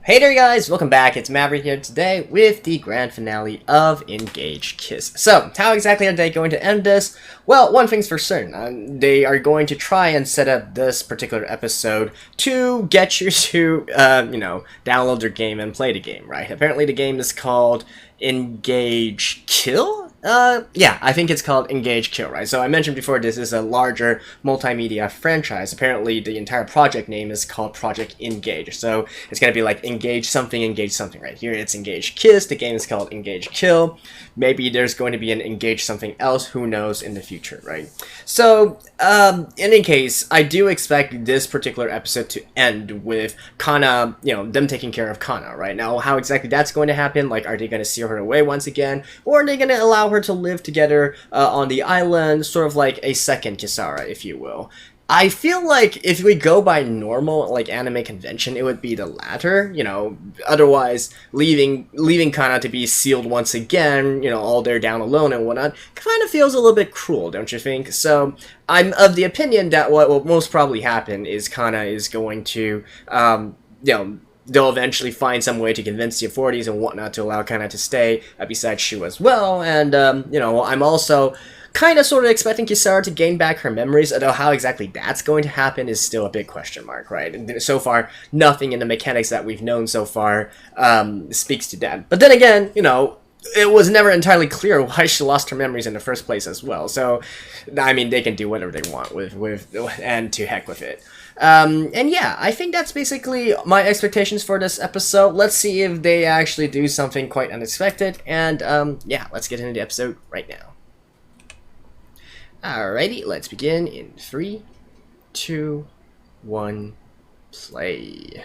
Hey there guys, welcome back, it's Maverick here today with the grand finale of Engage Kiss. So, how exactly are they going to end this? Well, one thing's for certain, they are going to try and set up this particular episode to get you to, download their game and play the game, right? Apparently the game is called Engage Kill? Yeah, I think it's called Engage Kill, right? So I mentioned before this is a larger multimedia franchise. Apparently the entire project name is called Project Engage. So it's gonna be like Engage something, right? Here it's Engage Kiss, the game is called Engage Kill. Maybe there's going to be an Engage something else, who knows, in the future, right? So, in any case, I do expect this particular episode to end with Kana, them taking care of Kana, right? Now, how exactly that's going to happen, like, are they going to seal her away once again, or are they going to allow her to live together on the island, sort of like a second Kisara, if you will? I feel like if we go by normal, like, anime convention, it would be the latter, otherwise leaving Kana to be sealed once again, all there down alone and whatnot, kind of feels a little bit cruel, don't you think? So, I'm of the opinion that what will most probably happen is Kana is going to, they'll eventually find some way to convince the authorities and whatnot to allow Kana to stay, besides Shu as well, and, I'm also kind of sort of expecting Kisara to gain back her memories, although how exactly that's going to happen is still a big question mark, right? And so far, nothing in the mechanics that we've known so far speaks to that. But then again, it was never entirely clear why she lost her memories in the first place as well. So, I mean, they can do whatever they want with and to heck with it. And yeah, I think that's basically my expectations for this episode. Let's see if they actually do something quite unexpected. And yeah, let's get into the episode right now. Alrighty, let's begin in 3, 2, 1, play.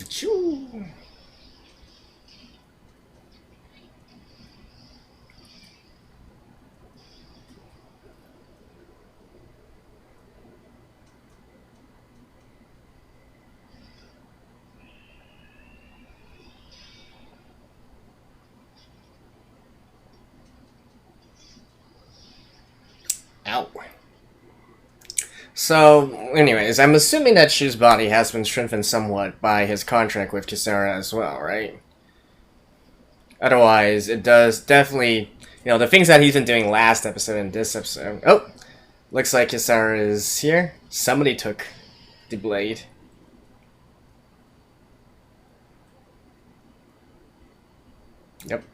Choo. Ow. So, anyways, I'm assuming that Shu's body has been strengthened somewhat by his contract with Kisara as well, right? Otherwise, it does definitely, the things that he's been doing last episode and this episode. Oh! Looks like Kisara is here. Somebody took the blade. Yep.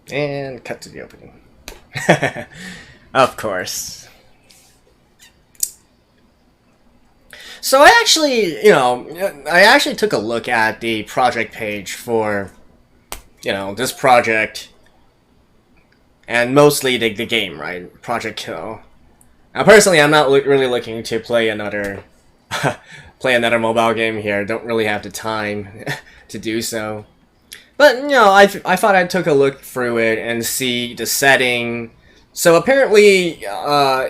And cut to the opening. Of course. So I actually took a look at the project page for, this project. And mostly the game, right? Project Kill. Now personally, I'm not really looking to play another mobile game here. Don't really have the time to do so. But, I thought I took a look through it and see the setting. So apparently,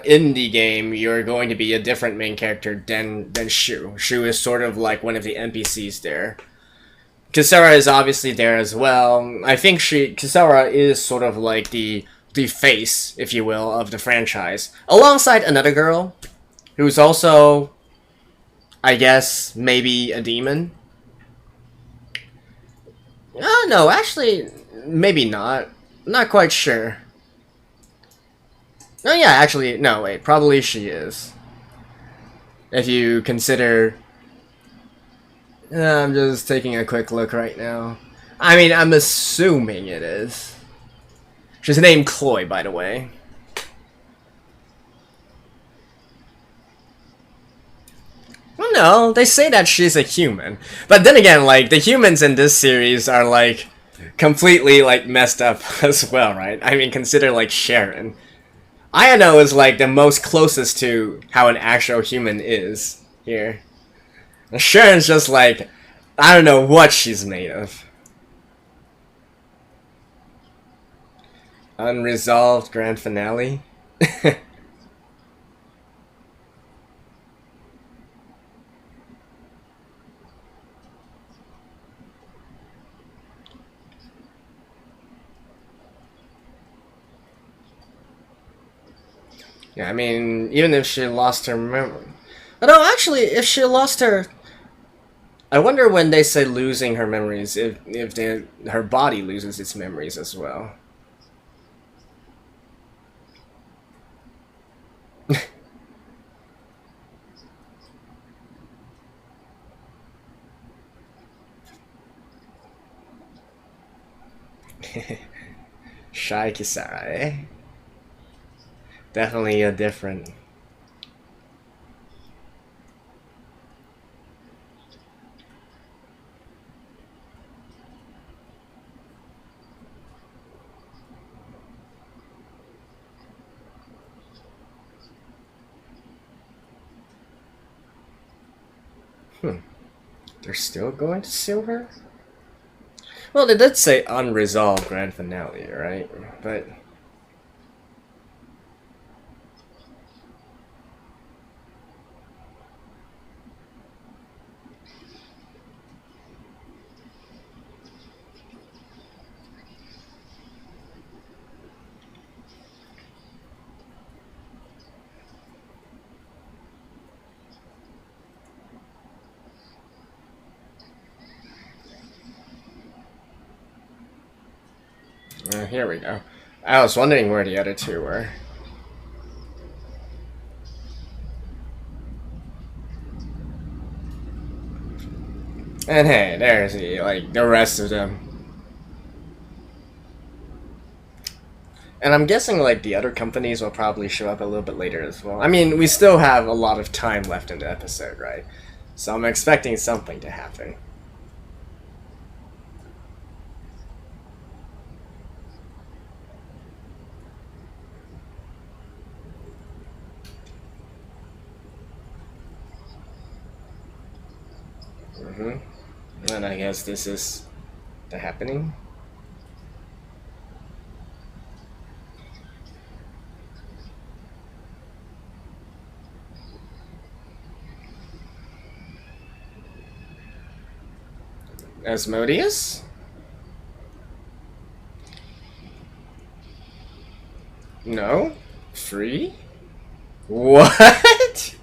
in the game, you're going to be a different main character than Shu. Shu is sort of like one of the NPCs there. Kisara is obviously there as well. I think Kisara is sort of like the face, if you will, of the franchise. Alongside another girl, who's also, I guess, maybe a demon. No, actually, maybe not. Not quite sure. Oh yeah, actually, no, wait, probably she is. If you consider... I'm just taking a quick look right now. I mean, I'm assuming it is. She's named Chloe, by the way. Well, no, they say that she's a human. But then again, like, the humans in this series are, like, completely, like, messed up as well, right? I mean, consider, like, Sharon. Ayano is, like, the most closest to how an actual human is here. And Sharon's just, like, I don't know what she's made of. Unresolved grand finale. Yeah, I mean, even if she lost her memory. No, actually, if she lost her, I wonder when they say losing her memories, her body loses its memories as well. Shy Kisara, eh? Definitely a different. Hmm. They're still going to silver? Well, they did say unresolved grand finale, right? But here we go. I was wondering where the other two were. And hey, there's the rest of them. And I'm guessing like the other companies will probably show up a little bit later as well. I mean, we still have a lot of time left in the episode, right? So I'm expecting something to happen. And I guess this is the happening. Asmodeus? No? Free? What?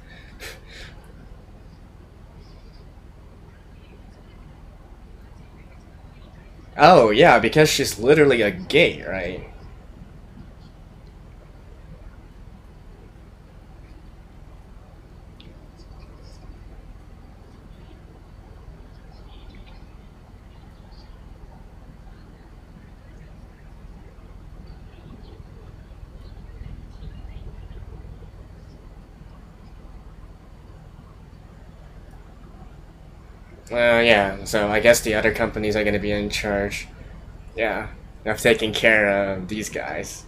Oh, yeah, because she's literally a gay, right? Yeah, so I guess the other companies are going to be in charge, yeah, of taking care of these guys.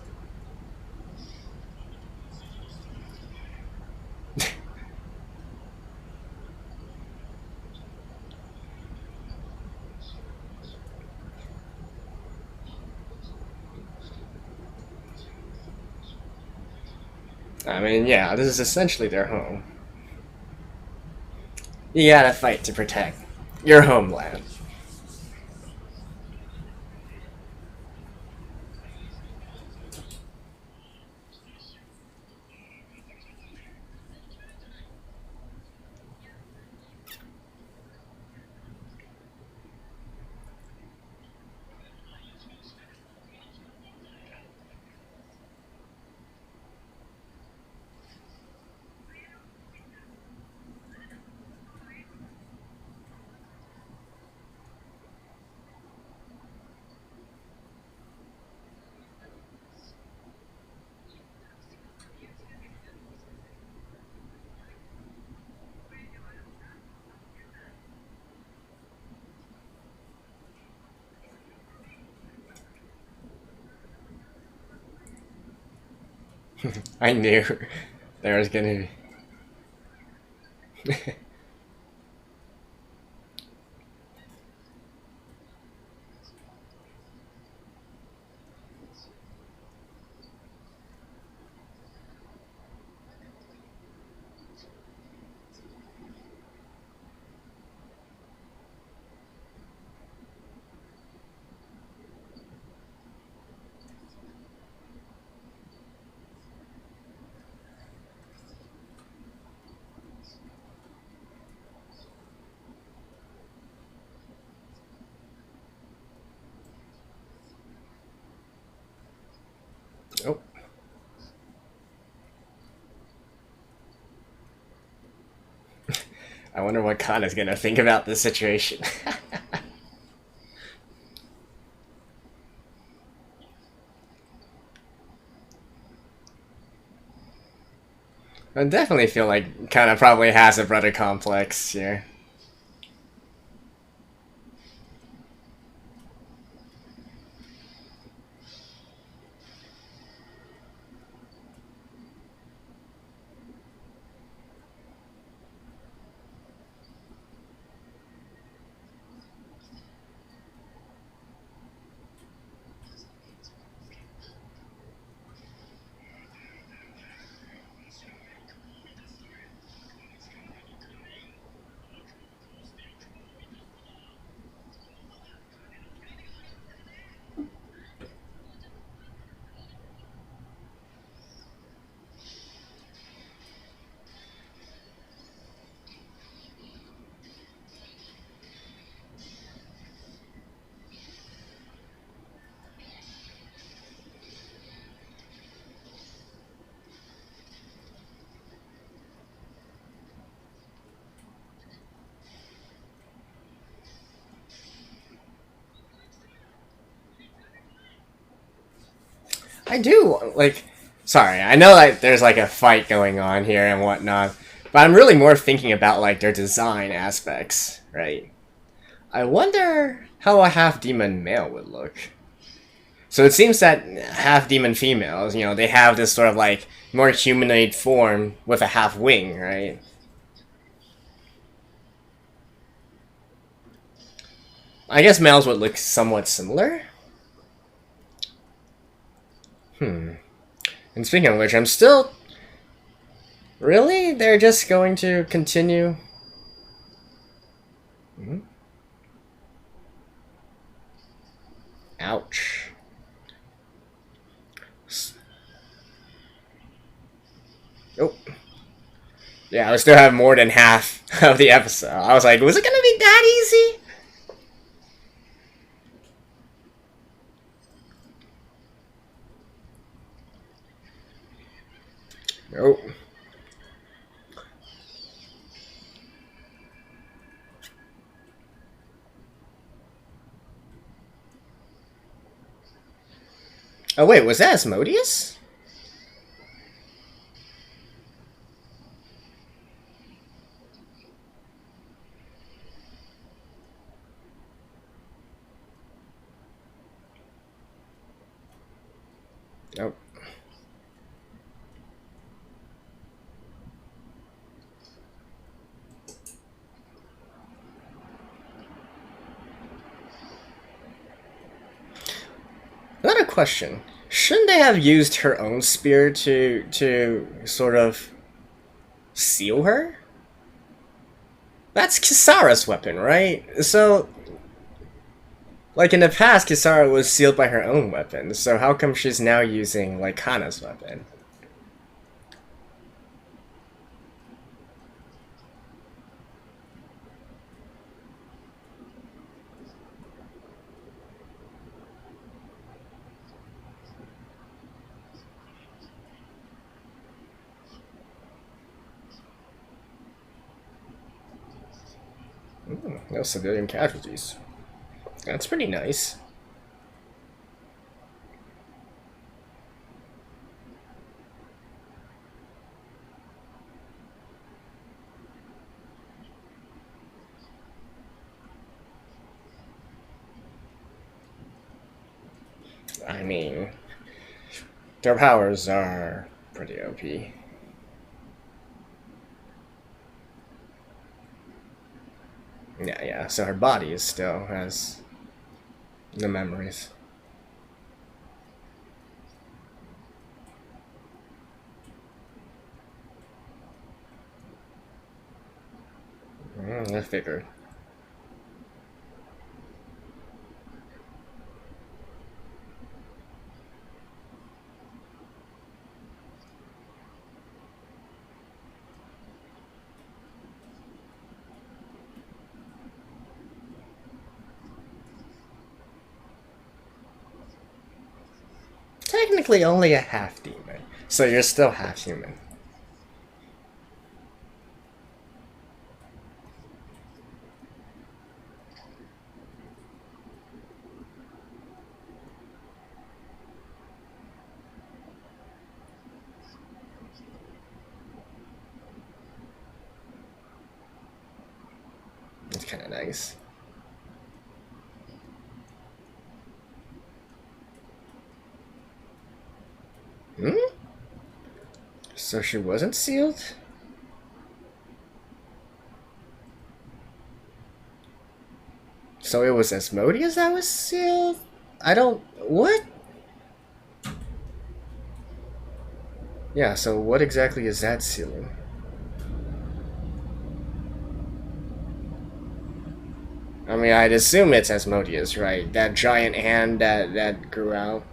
I mean, yeah, this is essentially their home. You gotta fight to protect your homeland. I knew there was gonna be. I wonder what Kana's gonna think about this situation. I definitely feel like Kana probably has a brother complex here. I do, like, sorry, I know like there's like a fight going on here and whatnot, but I'm really more thinking about like their design aspects, right? I wonder how a half-demon male would look. So it seems that half-demon females, you know, they have this sort of like more humanoid form with a half wing, right? I guess males would look somewhat similar. And speaking of which, I'm still... Really? They're just going to continue? Ouch. Oh. Yeah, I still have more than half of the episode. I was like, was it gonna be that easy? Nope. Oh wait, was that Asmodeus? Nope. Another question. Shouldn't they have used her own spear to sort of seal her? That's Kisara's weapon, right? So, like in the past, Kisara was sealed by her own weapon, so how come she's now using, like, Kana's weapon? No civilian casualties. That's pretty nice. I mean, their powers are pretty OP. Yeah, so her body is still has the memories. I figured. Technically only a half demon, so you're still half human. It's kind of nice. So she wasn't sealed? So it was Asmodeus that was sealed? I don't... What? Yeah, so what exactly is that sealing? I mean, I'd assume it's Asmodeus, right? That giant hand that grew out.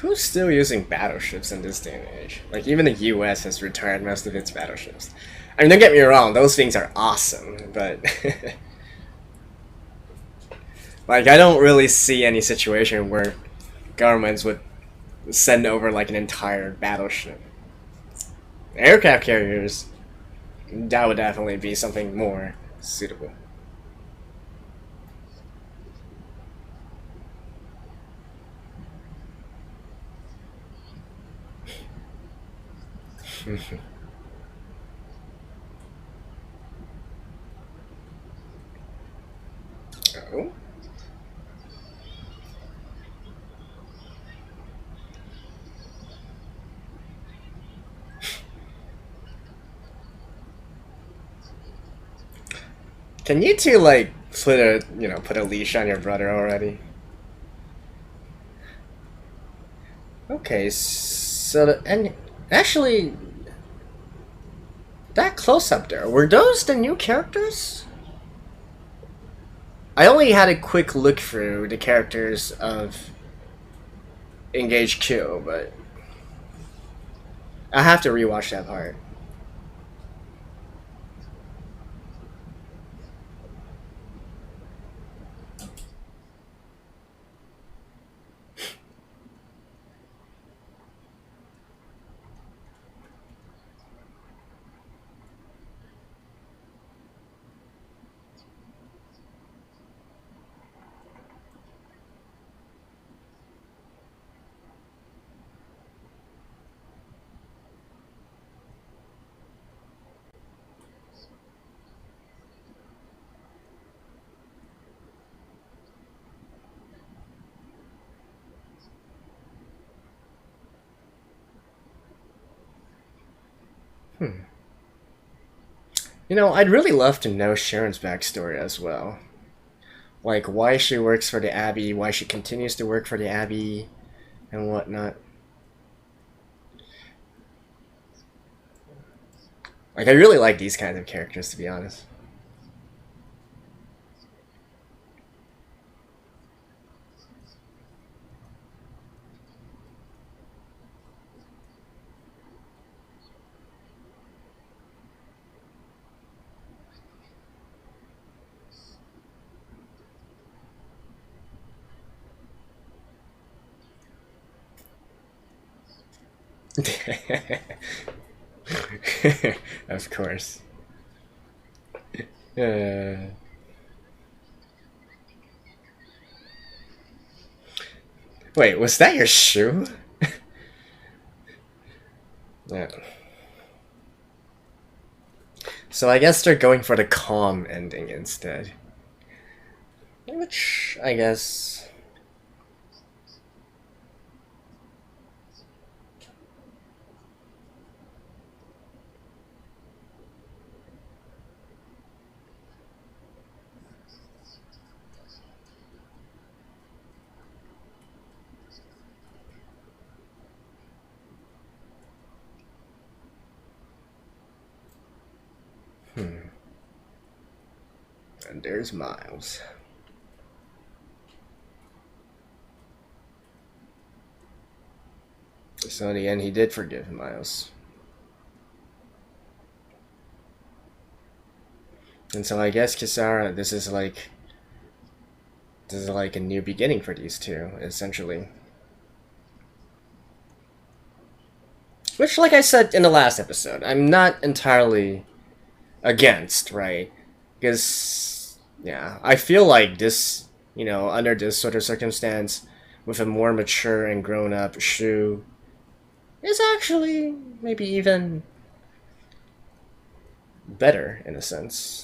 Who's still using battleships in this day and age? Like, even the US has retired most of its battleships. I mean, don't get me wrong, those things are awesome, but... like, I don't really see any situation where governments would send over, like, an entire battleship. Aircraft carriers, that would definitely be something more suitable. Oh? Can you two, like, put a leash on your brother already? Okay, so, and actually, that close up there, were those the new characters? I only had a quick look through the characters of Engage Q, but I have to rewatch that part. You know, I'd really love to know Sharon's backstory as well. Like, why she works for the Abbey, why she continues to work for the Abbey, and whatnot. Like, I really like these kinds of characters, to be honest. Of course. Uh, wait, was that your shoe? Yeah. So I guess they're going for the calm ending instead. Which, I guess... And there's Miles. So in the end, he did forgive Miles. And so I guess Kisara, this is like this is like a new beginning for these two, essentially. Which, like I said in the last episode, I'm not entirely against, right? Because, yeah, I feel like this, you know, under this sort of circumstance, with a more mature and grown-up Shu, is actually maybe even better, in a sense.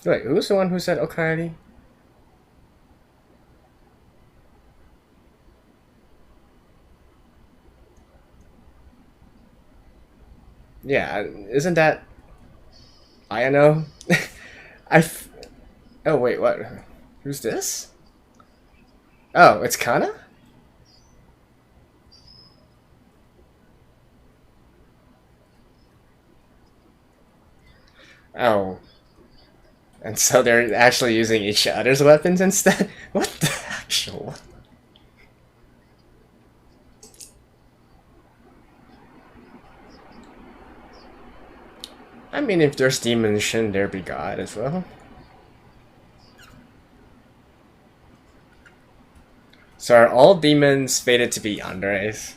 Wait, who's the one who said Okaeri? Yeah, isn't that I know? Oh wait, what? Who's this? Oh, it's Kana? Oh. And so they're actually using each other's weapons instead? What the actual? I mean, if there's demons, shouldn't there be God as well? So are all demons fated to be Andres?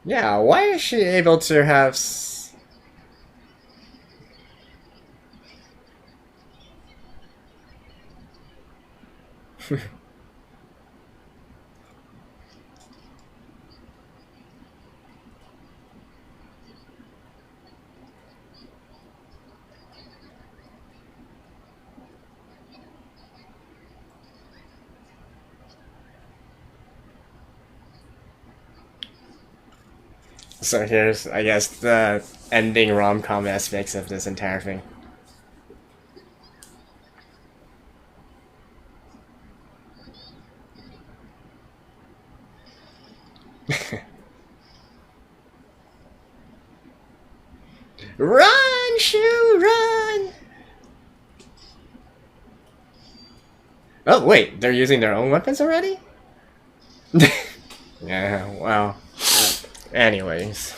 Yeah, why is she able to have So here's, I guess, the ending rom-com aspects of this entire thing. Run, Shu, run! Oh, wait, they're using their own weapons already? Yeah, well. Anyways.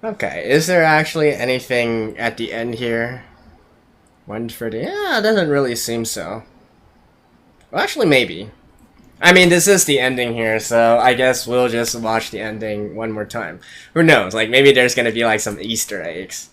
Okay, is there actually anything at the end here? One for the... Yeah, it doesn't really seem so. Well, actually, maybe. I mean, this is the ending here, so I guess we'll just watch the ending one more time. Who knows? Like, maybe there's gonna be, like, some Easter eggs.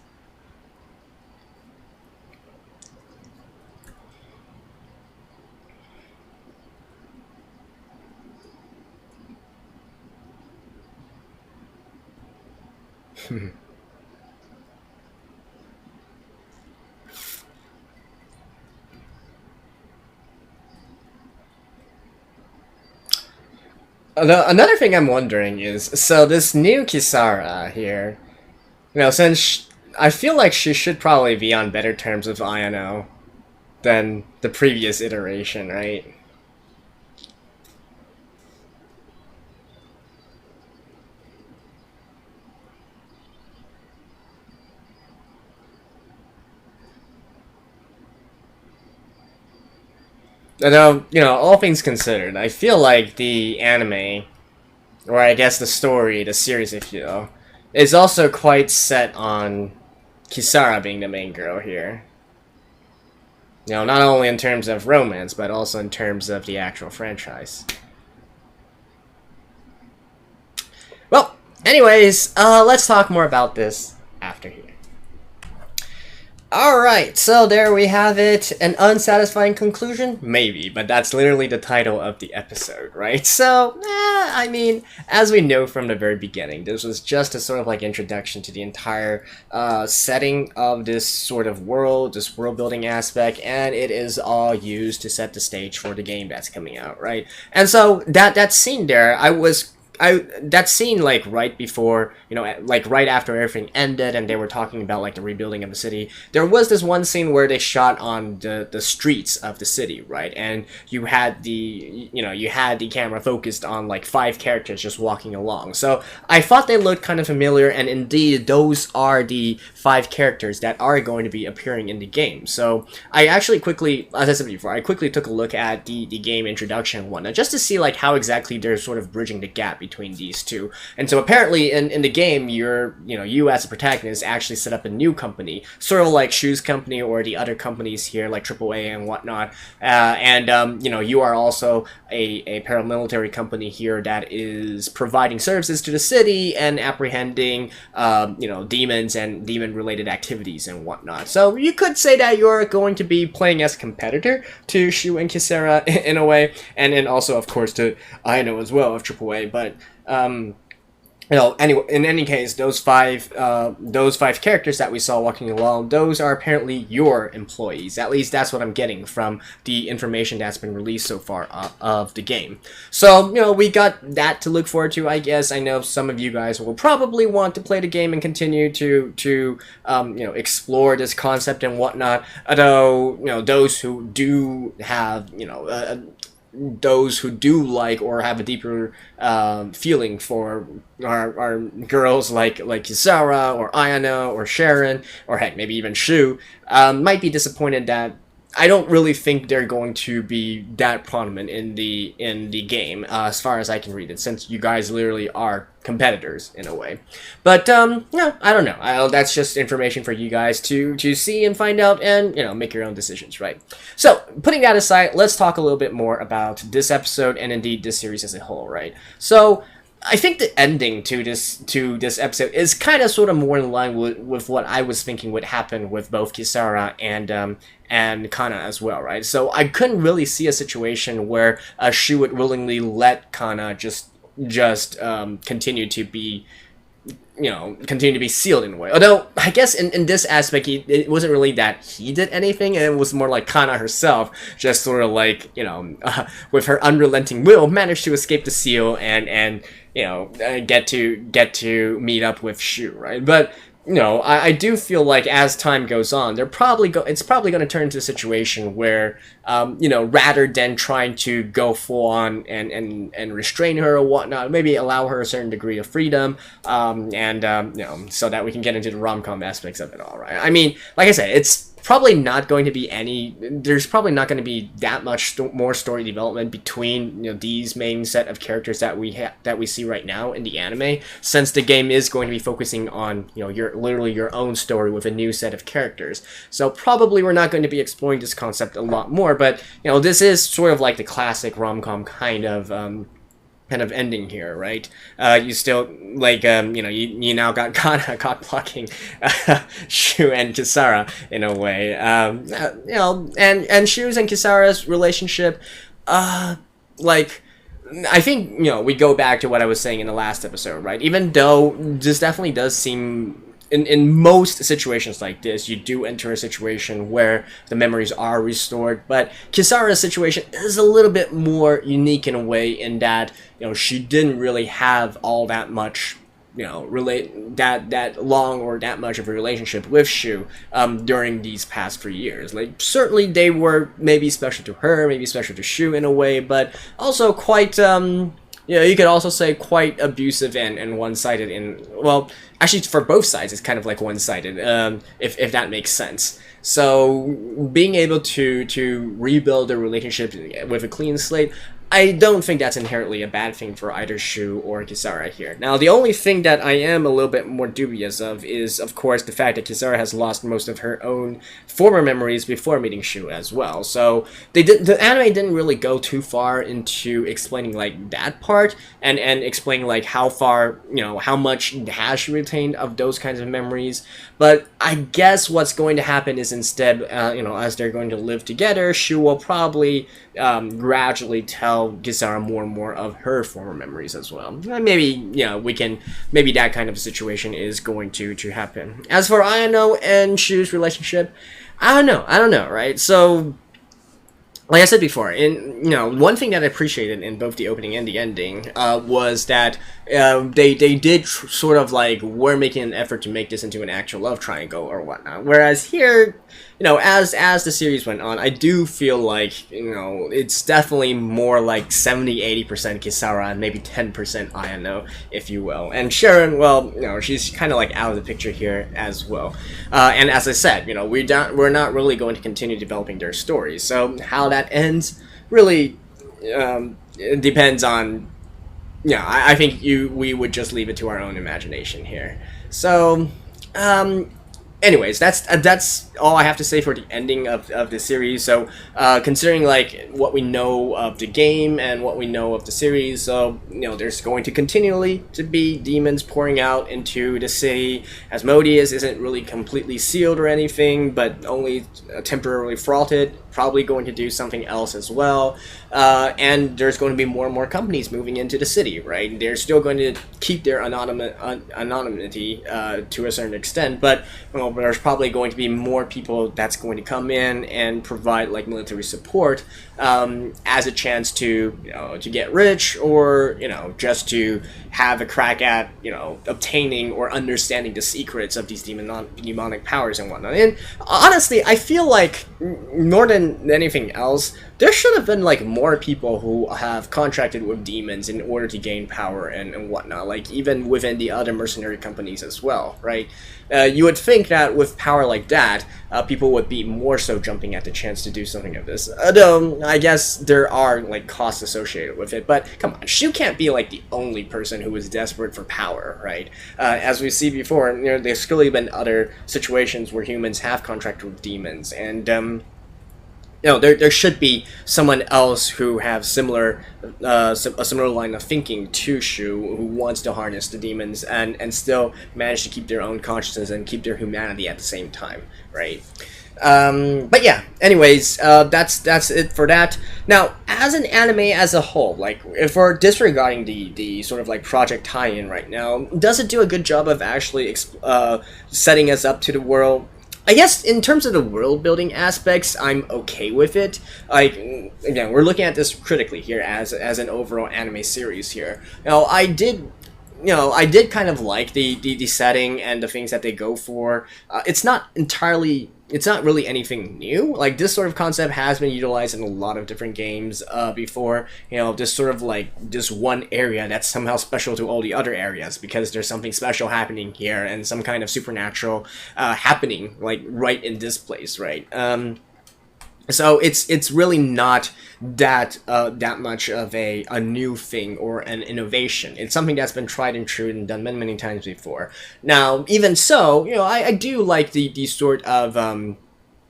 Another thing I'm wondering is, so this new Kisara here, you know, since I feel like she should probably be on better terms with Ayano than the previous iteration, right? Although, you know, all things considered, I feel like the anime, or I guess the story, the series, if you will, is also quite set on Kisara being the main girl here. You know, not only in terms of romance, but also in terms of the actual franchise. Anyways, let's talk more about this after here. Alright, so there we have it. An unsatisfying conclusion? Maybe, but that's literally the title of the episode, right? So, I mean, as we know from the very beginning, this was just a sort of like introduction to the entire setting of this sort of world, this world building aspect, and it is all used to set the stage for the game that's coming out, right? And so, that scene there, that scene, like, right before, you know, like, right after everything ended and they were talking about, like, the rebuilding of the city, there was this one scene where they shot on the streets of the city, right? And you had the camera focused on, like, 5 characters just walking along. So I thought they looked kind of familiar, and indeed, those are the 5 characters that are going to be appearing in the game. So I actually quickly, as I said before, I quickly took a look at the game introduction one, just to see, like, how exactly they're sort of bridging the gap between these two. And so apparently in the game, you as a protagonist actually set up a new company, sort of like Shu's company or the other companies here like AAA and whatnot. You are also a paramilitary company here that is providing services to the city and apprehending demons and demon related activities and whatnot. So you could say that you're going to be playing as a competitor to Shu and Kisara in a way, and then also of course to Aino as well of AAA. But anyway, in any case, those five characters that we saw walking along, those are apparently your employees. At least that's what I'm getting from the information that's been released so far of the game. So, we got that to look forward to, I guess. I know some of you guys will probably want to play the game and continue to explore this concept and whatnot. Although, those who do have, those who do like or have a deeper feeling for our girls like Kisara or Ayano or Sharon or heck maybe even Shu might be disappointed that I don't really think they're going to be that prominent in the game as far as I can read it, since you guys literally are competitors in a way. But no, I don't know. That's just information for you guys to see and find out and make your own decisions, right? So putting that aside, let's talk a little bit more about this episode and indeed this series as a whole, right? So I think the ending to this episode is kind of sort of more in line with what I was thinking would happen with both Kisara and Kana as well, right? So I couldn't really see a situation where Shu would willingly let Kana just continue to be sealed in a way. Although, I guess in this aspect, it wasn't really that he did anything, and it was more like Kana herself, just sort of like, with her unrelenting will, managed to escape the seal and get to meet up with Shu, right? But I do feel like as time goes on, it's probably going to turn into a situation where, rather than trying to go full on and restrain her or whatnot, maybe allow her a certain degree of freedom, so that we can get into the rom-com aspects of it all, right? I mean, like I said, it's probably not going to be there's probably not going to be that much more story development between these main set of characters that we see right now in the anime, since the game is going to be focusing on your own story with a new set of characters. So probably we're not going to be exploring this concept a lot more, but this is sort of like the classic rom-com kind of ending here, right? You still you now got Kana cock-blocking Shu and Kisara in a way, and Shu's and Kisara's relationship, I think we go back to what I was saying in the last episode, right? Even though this definitely does seem, in most situations like this, you do enter a situation where the memories are restored, but Kisara's situation is a little bit more unique in a way, in that she didn't really have all that much that long or that much of a relationship with Shu during these past 3 years. Like, certainly they were maybe special to her, maybe special to Shu in a way, but also quite you could also say quite abusive and one-sided well, actually for both sides it's kind of like one-sided, if that makes sense. So being able to rebuild a relationship with a clean slate, I don't think that's inherently a bad thing for either Shu or Kisara here. Now, the only thing that I am a little bit more dubious of is, of course, the fact that Kisara has lost most of her own former memories before meeting Shu as well. So the anime didn't really go too far into explaining like that part and explaining like how far, how much has she retained of those kinds of memories. But I guess what's going to happen is instead, as they're going to live together, Shu will probably gradually tell Kisara more and more of her former memories as well. Maybe, maybe that kind of situation is going to happen. As for Ayano and Shu's relationship, I don't know, right? So, like I said before, one thing that I appreciated in both the opening and the ending was that they did sort of like were making an effort to make this into an actual love triangle or whatnot. Whereas here, as the series went on, I do feel like, it's definitely more like 70-80% Kisara and maybe 10% Ayano, if you will. And Sharon, well, she's kind of like out of the picture here as well. And as I said, we're not really going to continue developing their stories. So how that ends really it depends on. I think we would just leave it to our own imagination here. So, anyways, that's all I have to say for the ending of the series. So, considering like what we know of the game and what we know of the series, so there's going to continually to be demons pouring out into the city. Asmodeus isn't really completely sealed or anything, but only temporarily fraughted. Probably going to do something else as well, and there's going to be more and more companies moving into the city, right? They're still going to keep their anonymity to a certain extent, but there's probably going to be more people that's going to come in and provide like military support as a chance to get rich, or just to have a crack at obtaining or understanding the secrets of these demonic powers and whatnot. And honestly, I feel like more than anything else, there should have been like more people who have contracted with demons in order to gain power and whatnot, like even within the other mercenary companies as well, right? You would think that with power like that, people would be more so jumping at the chance to do something of this. Though I guess there are like costs associated with it, but come on, Shu can't be like the only person who is desperate for power, right? As we see before, there's clearly been other situations where humans have contracted with demons, and there should be someone else who have a similar line of thinking to Shu, who wants to harness the demons and still manage to keep their own consciousness and keep their humanity at the same time, right? But yeah, anyways, that's it for that. Now, as an anime as a whole, like if we're disregarding the sort of like project tie-in right now, does it do a good job of actually setting us up to the world? I guess in terms of the world building aspects, I'm okay with it. Like, again, we're looking at this critically here as an overall anime series here. Now, I did kind of like the setting and the things that they go for. It's not really anything new. Like, this sort of concept has been utilized in a lot of different games before. This sort of like this one area that's somehow special to all the other areas because there's something special happening here and some kind of supernatural happening like right in this place, right? So it's really not that much of a new thing or an innovation. It's something that's been tried and true and done many times before. Now, even so, I do like the sort of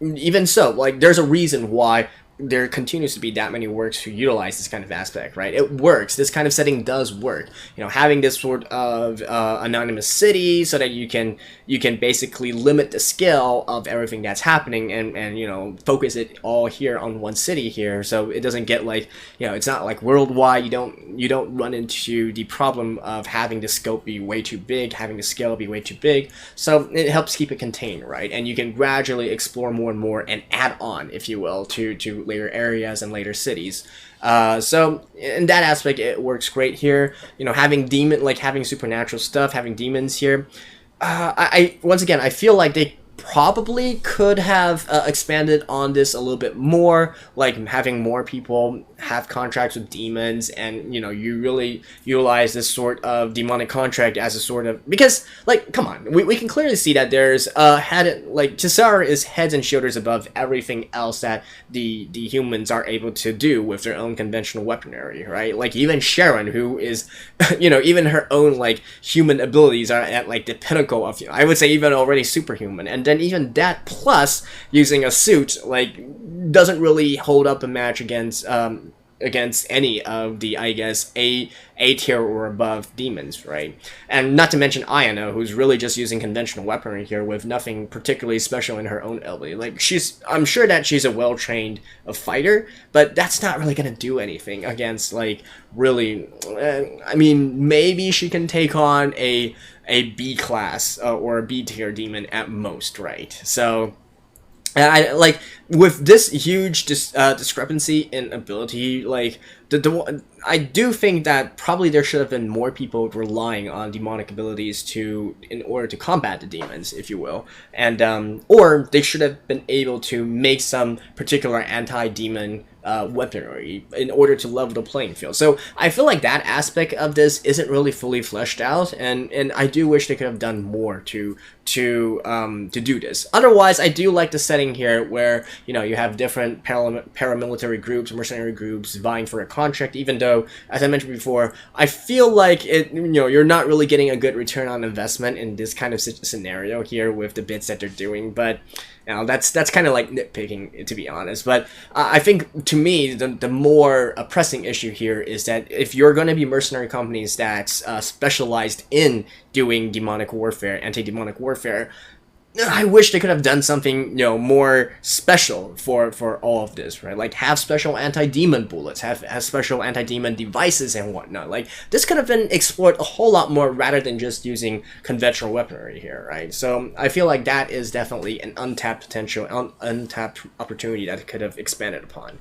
even so, like there's a reason why there continues to be that many works who utilize this kind of aspect, right? It works. This kind of setting does work. Having this sort of anonymous city so that you can basically limit the scale of everything that's happening and focus it all here on one city here, so it doesn't get like it's not like worldwide. You don't run into the problem of having the scope be way too big, having the scale be way too big. So it helps keep it contained, right? And you can gradually explore more and more and add on, if you will, to later areas and later cities. So in that aspect, it works great here. Having supernatural stuff, having demons here. Once again, I feel like they probably could have expanded on this a little bit more, like having more people have contracts with demons, and you really utilize this sort of demonic contract as a sort of, because like, come on, we can clearly see that there's head, like Kisara is heads and shoulders above everything else that the humans are able to do with their own conventional weaponry, right? Like even Sharon, who is even her own like human abilities are at like the pinnacle of, I would say, even already superhuman, and then even that plus using a suit like doesn't really hold up a match against any of the, I guess, A tier or above demons, right? And not to mention Ayano, who's really just using conventional weaponry here with nothing particularly special in her own ability. Like, I'm sure that she's a well-trained fighter, but that's not really gonna do anything against, like, really, I mean, maybe she can take on a B class or a B tier demon at most, right? So, and I like with this huge discrepancy in ability, like I do think that probably there should have been more people relying on demonic abilities in order to combat the demons, if you will, and or they should have been able to make some particular anti-demon weaponry in order to level the playing field. So I feel like that aspect of this isn't really fully fleshed out, and I do wish they could have done more to do this. Otherwise, I do like the setting here where you have different paramilitary groups, mercenary groups vying for a contract, even though, as I mentioned before, I feel like you're not really getting a good return on investment in this kind of scenario here with the bids that they're doing, but that's kind of like nitpicking, to be honest. But I think, to me, the more pressing issue here is that if you're going to be mercenary companies that's specialized in doing demonic warfare, anti-demonic warfare, I wish they could have done something, more special for all of this, right? Like, have special anti-demon bullets, have special anti-demon devices and whatnot. Like, this could have been explored a whole lot more rather than just using conventional weaponry here, right? So, I feel like that is definitely an untapped potential, untapped opportunity that it could have expanded upon.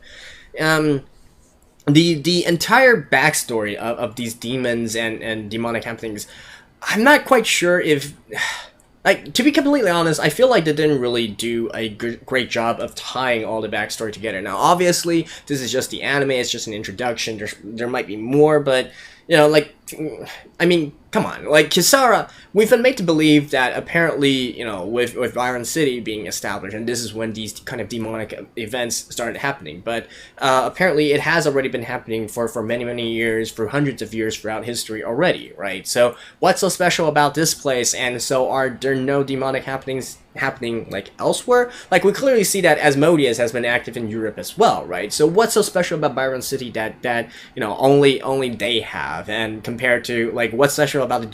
The entire backstory of these demons and demonic happenings, I'm not quite sure if... Like, to be completely honest, I feel like they didn't really do a great job of tying all the backstory together. Now, obviously, this is just the anime, it's just an introduction, there might be more, but, like, I mean, come on, like, Kisara, we've been made to believe that apparently, with Byron City being established, and this is when these kind of demonic events started happening, but apparently it has already been happening for many, many years, for hundreds of years throughout history already, right? So, what's so special about this place, and so are there no demonic happenings happening like elsewhere? Like, we clearly see that Asmodeus has been active in Europe as well, right? So what's so special about Byron City that only they have, and compared to, like, what's special about the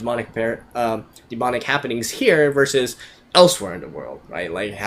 demonic happenings here versus elsewhere in the world, right? Like,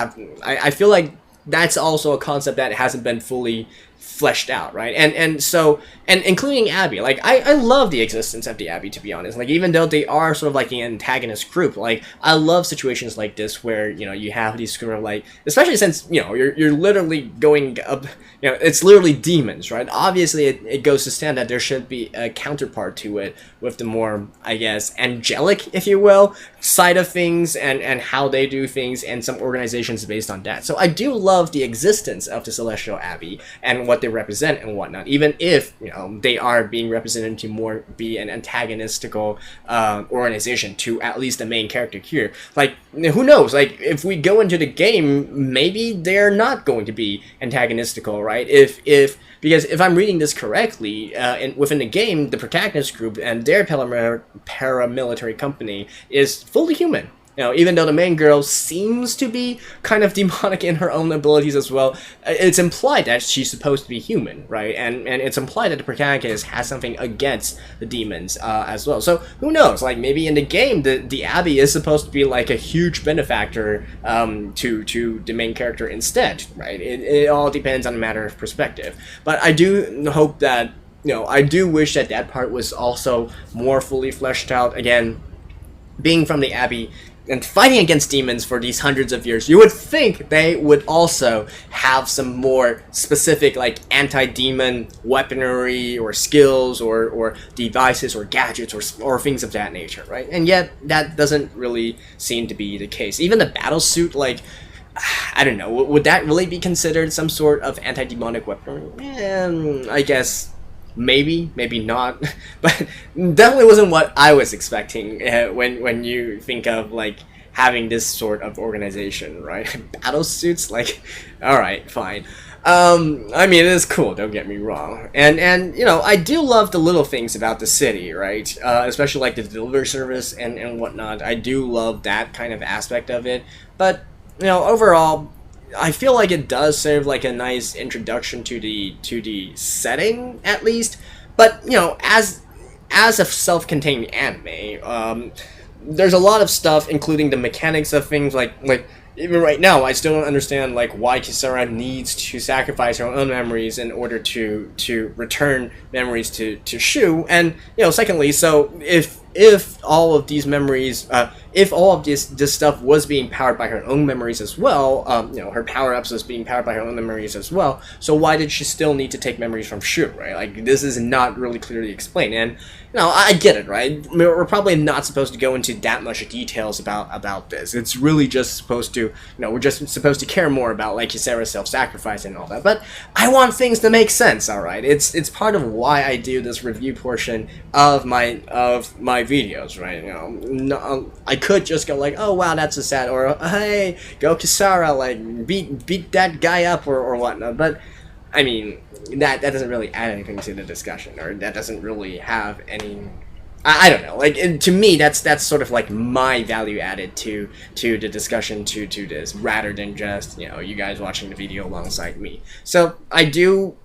I feel like that's also a concept that hasn't been fully fleshed out, right? And so including Abby, like, I love the existence of the Abbey, to be honest. Like, even though they are sort of like the antagonist group, like, I love situations like this where you have these sort of, like, especially since you're literally going up, it's literally demons, right? Obviously it goes to stand that there should be a counterpart to it with the more, I guess, angelic, if you will, side of things, and how they do things, and some organizations based on that. So I do love the existence of the Celestial Abbey and what they represent and whatnot, even if they are being represented to more be an antagonistical organization to at least the main character here. Like, who knows, like, if we go into the game, maybe they're not going to be antagonistical, right? Because if I'm reading this correctly, within the game, the protagonist group and their paramilitary company is fully human. Even though the main girl seems to be kind of demonic in her own abilities as well, it's implied that she's supposed to be human, right? And it's implied that the protagonist has something against the demons as well. So who knows? Like, maybe in the game, the Abbey is supposed to be like a huge benefactor to the main character instead, right? It all depends on a matter of perspective. But I do hope that, I do wish that part was also more fully fleshed out. Again, being from the Abbey and fighting against demons for these hundreds of years, you would think they would also have some more specific, like, anti-demon weaponry or skills or devices or gadgets or things of that nature, right? And yet that doesn't really seem to be the case. Even the battle suit, like, I don't know, would that really be considered some sort of anti-demonic weapon? I guess maybe, maybe not, but definitely wasn't what I was expecting when you think of like having this sort of organization, right? Battle suits, like, all right, fine. I mean, it is cool, don't get me wrong, and you know, I do love the little things about the city, right? Especially like the delivery service and whatnot. I do love that kind of aspect of it, but you know, overall, I feel like it does serve like a nice introduction to the setting at least. But you know, as a self-contained anime, there's a lot of stuff, including the mechanics of things like even right now, I still don't understand like why Kisara needs to sacrifice her own memories in order to return memories to Shu. And you know, secondly, so if all of these memories, if all of this stuff was being powered by her own memories as well, you know, her power-ups was being powered by her own memories as well, so why did she still need to take memories from Shu, right? Like, this is not really clearly explained, and, you know, I get it, right? We're probably not supposed to go into that much details about this. It's really just supposed to, you know, we're just supposed to care more about, like, Kisara's self-sacrifice and all that, but I want things to make sense, alright? It's part of why I do this review portion of my videos, right? You know, I could just go like, oh wow, that's a sad, or hey, go Kisara, like beat that guy up or whatnot. But I mean, that doesn't really add anything to the discussion, or that doesn't really have any. I don't know. Like, to me, that's sort of like my value added to the discussion to this, rather than just, you know, you guys watching the video alongside me. So I do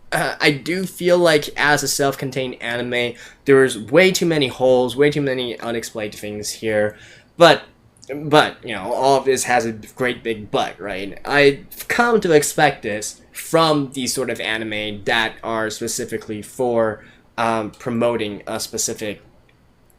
feel like as a self-contained anime, there's way too many holes, way too many unexplained things here. But you know, all of this has a great big but, right? I've come to expect this from these sort of anime that are specifically for promoting a specific,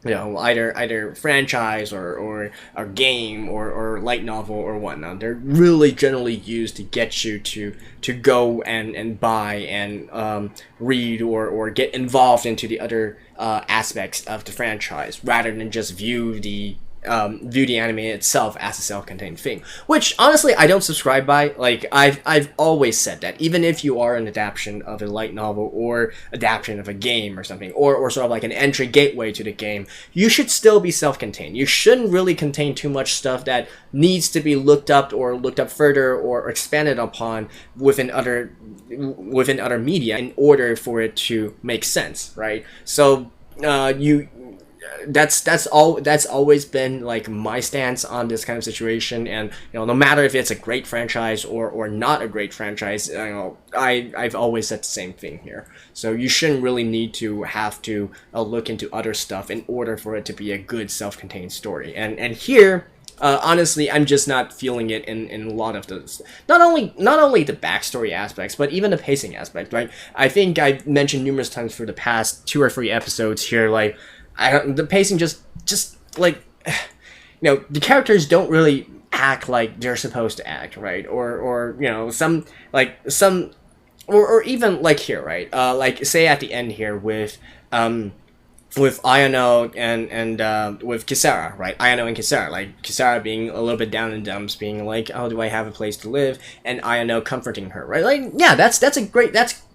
you know, either franchise or a game or light novel or whatnot. They're really generally used to get you to go and buy and read or get involved into the other aspects of the franchise, rather than just view the anime itself as a self-contained thing, which honestly I don't subscribe by. Like, I've always said that even if you are an adaptation of a light novel or adaptation of a game or something, or sort of like an entry gateway to the game, you should still be self-contained. You shouldn't really contain too much stuff that needs to be looked up further or expanded upon within other media in order for it to make sense, right? So that's always been like my stance on this kind of situation. And you know, no matter if it's a great franchise or not a great franchise, you know, I've always said the same thing here. So you shouldn't really need to have to look into other stuff in order for it to be a good self-contained story. And here, honestly, I'm just not feeling it in a lot of those. Not only the backstory aspects, but even the pacing aspect, right? I think I've mentioned numerous times for the past 2 or 3 episodes here, like, the pacing just like, you know, the characters don't really act like they're supposed to act, right? Or you know, or even like here, right? Like, say at the end here with Ayano and with Kisara, right? Ayano and Kisara, like Kisara being a little bit down in the dumps, being like, oh, do I have a place to live? And Ayano comforting her, right? Like, yeah, that's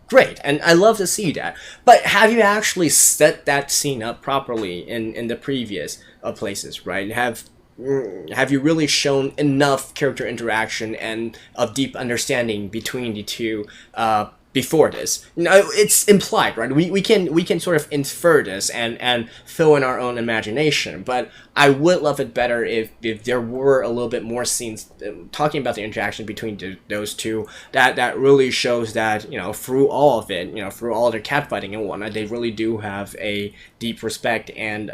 great, and I love to see that. But have you actually set that scene up properly in the previous places, right? Have you really shown enough character interaction and of deep understanding between the two before this? No, it's implied, right? We can sort of infer this and fill in our own imagination, but I would love it better if there were a little bit more scenes talking about the interaction between those two that really shows that, you know, through all of it, you know, through all their catfighting and whatnot, they really do have a deep respect and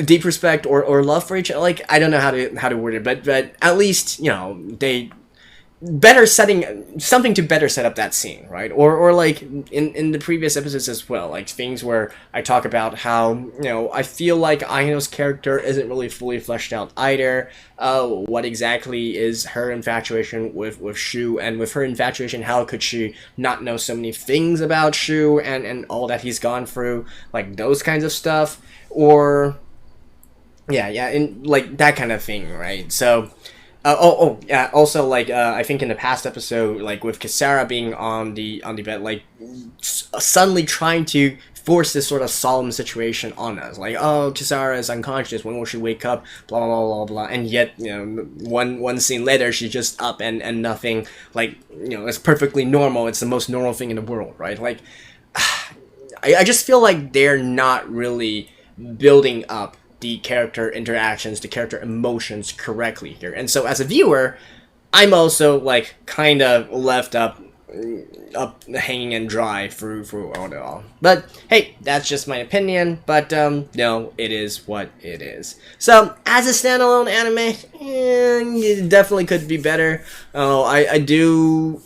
deep respect or love for each other. Like, I don't know how to word it, but at least, you know, they something to better set up that scene, right? Or like in the previous episodes as well, like things where I talk about how, you know, I feel like Ayano's character isn't really fully fleshed out either. What exactly is her infatuation with Shu, and with her infatuation, how could she not know so many things about Shu and all that he's gone through, like those kinds of stuff, or yeah, and like that kind of thing, right? So Yeah. Also, like, I think in the past episode, like with Kisara being on the bed, like suddenly trying to force this sort of solemn situation on us, like, oh, Kisara is unconscious. When will she wake up? Blah blah blah blah. And yet, one scene later, she's just up and nothing. Like, it's perfectly normal. It's the most normal thing in the world, right? Like, I just feel like they're not really building up the character interactions, the character emotions correctly here. And so as a viewer, I'm also like kind of left up hanging and dry through all. But hey, that's just my opinion. But no, it is what it is. So as a standalone anime, it definitely could be better. Oh, I do.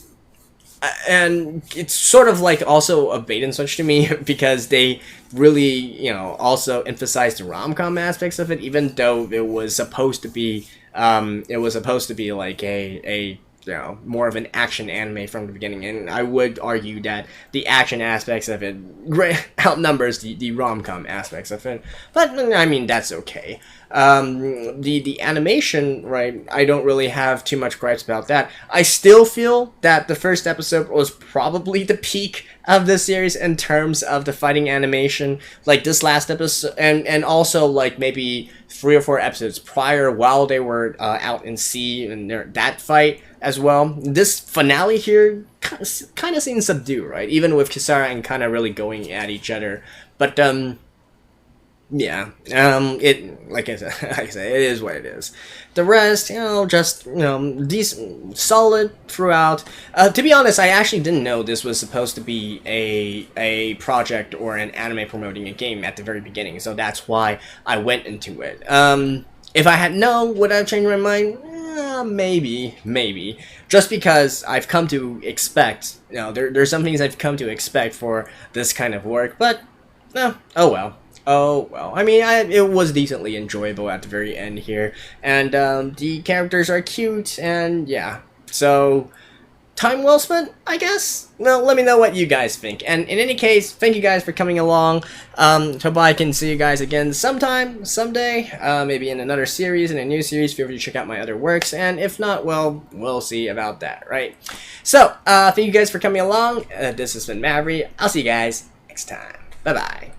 And it's sort of like also a bait and switch to me because they really, also emphasize the rom-com aspects of it, even though it was supposed to be, like a more of an action anime from the beginning. And I would argue that the action aspects of it outnumbers the rom-com aspects of it. But I mean, that's okay. The animation, right, I don't really have too much gripes about that. I still feel that the first episode was probably the peak of the series in terms of the fighting animation. Like this last episode, and also like maybe 3 or 4 episodes prior, while they were out in sea and that fight as well. This finale here kind of seems subdued, right? Even with Kisara and Kana really going at each other. But yeah, it like I said, it is what it is. The rest, just decent, solid throughout. To be honest, I actually didn't know this was supposed to be a project or an anime promoting a game at the very beginning, so that's why I went into it. If I had known, would I have changed my mind? Maybe. Just because I've come to expect, there's some things I've come to expect for this kind of work, but no, oh well. I mean, it was decently enjoyable at the very end here, and the characters are cute, and yeah, so time well spent, I guess. Well, let me know what you guys think, and in any case, thank you guys for coming along. Hope I can see you guys again sometime, someday, maybe in another series, in a new series. Feel free to check out my other works, and if not, well, we'll see about that, right? So, thank you guys for coming along. This has been Maverick. I'll see you guys next time. Bye-bye.